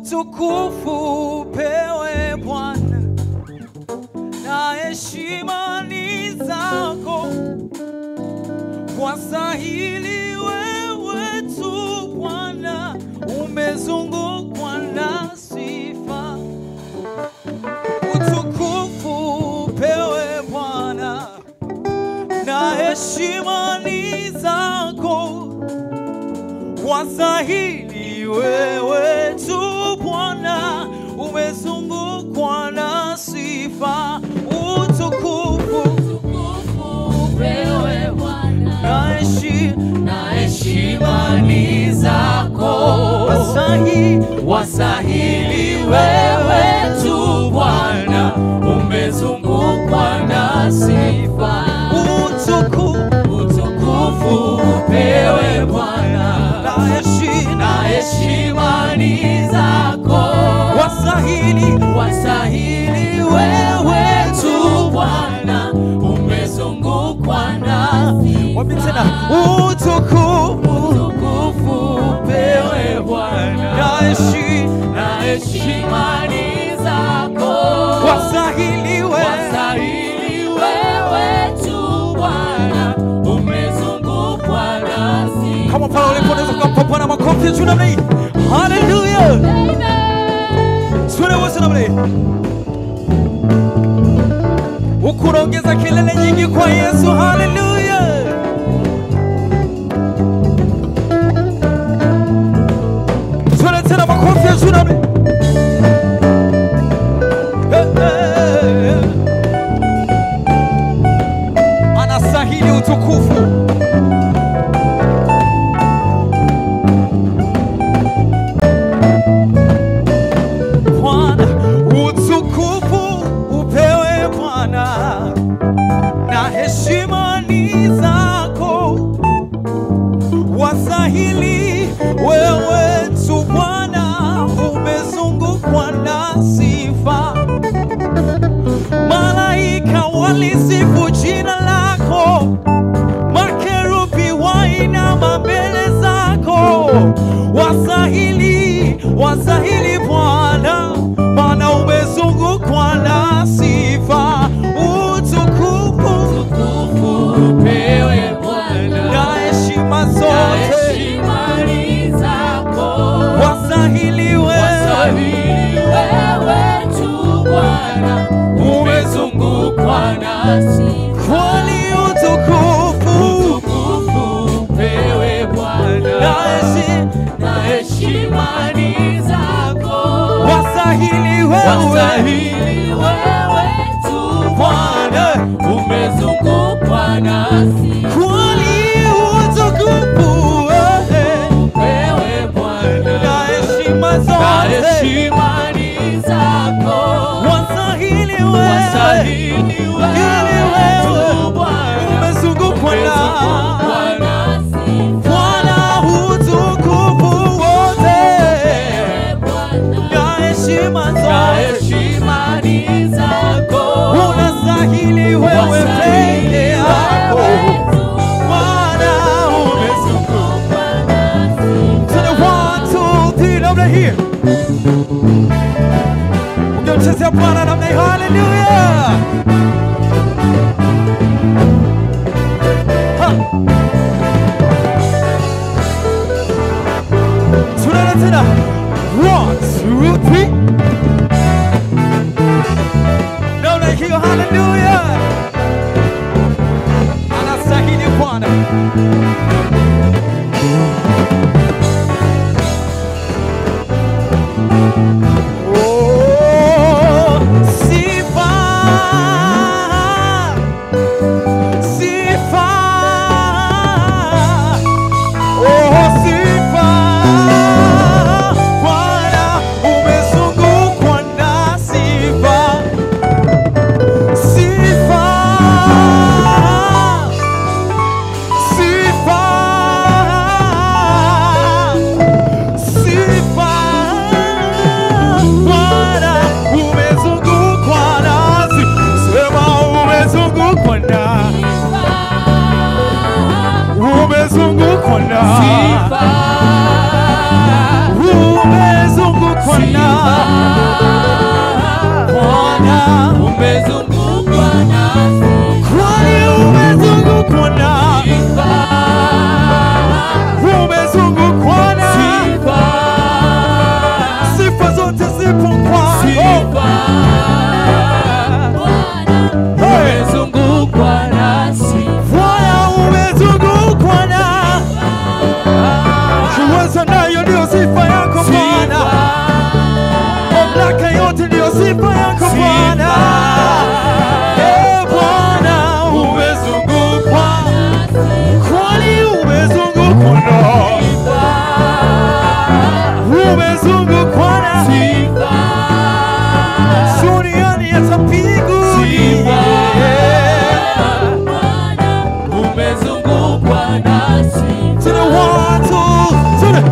Utukufu pewe Bwana, na heshima ni zako. Wastahili wewe tu Bwana, umezungukwa na sifa. Utukufu pewe Bwana, na heshima ni zako. Wastahili wewe tu Bwana, umezungukwa na sifa. Utukufu pewe Bwana, na heshima ni zako. Wastahili wewe tu Bwana, umezungukwa na sifa. Utukufu pewe Bwana, na heshima ni zako. Wastahili wewe tu Bwana, umezungukwa na sifa. Wapi tena? Utukufu pewe Bwana, na heshima ni zako. Wastahili wewe tu Bwana, umezungukwa na sifa. Kama pale uliponaweza kumpa na makofi juu namna hii. Hallelujah. Amen. Sura wote namna hii. Ukurongeza kelele nyingi kwa Yesu. Hallelujah. Sura tena makofi juu namna hii. Anastahili utukufu. Bwana, utukufu upewe Bwana, na heshima ni zako. Wastahili wewe tu Bwana, umezungukwa na sifa. Malaika walisifu jina lako, makerubi wainama mbele zako. Wastahili Bwana, maana umezungukwa na sifa. Utukufu pewe Bwana, na heshima zote ni zako. Wastahili wewe tu Bwana, umezungukwa na sifa. Kwani utukufu pewe Bwana, na heshima ni zako. Wastahili wewe tu Bwana, umezungukwa na sifa. Kwani utukufu pewe Bwana, na heshima zote ni zako. Wastahili wewe tu Bwana, umezungukwa na sifa. Bwana, utukufu wote na heshima ni zako. Unastahili wewe peke yako. Bwana, umezungukwa na sifa. To the 1, 2, 3 over here. Ungemchezea Bwana namna hii. Hallelujah. Tunaenda tena. 1, 2, 3. Namna hiyo. Hallelujah. Anastahili Bwana. umezungukwa na sifa, umezungukwa umezungukwa na Bwana, umezungukwa na kwani umezungukwa na umezungukwa na sifa zote zipo kwako. Umezungukwa na Bwana, umezungukwa na uweza, nayo ndio sifa yako Bwana. Mamlaka yote ndio sifa yako Bwana. Bwana, umezungukwa kwani umezungukwa na umezungukwa na duniani hata mbinguni. Umezungukwa na tuna watu tuna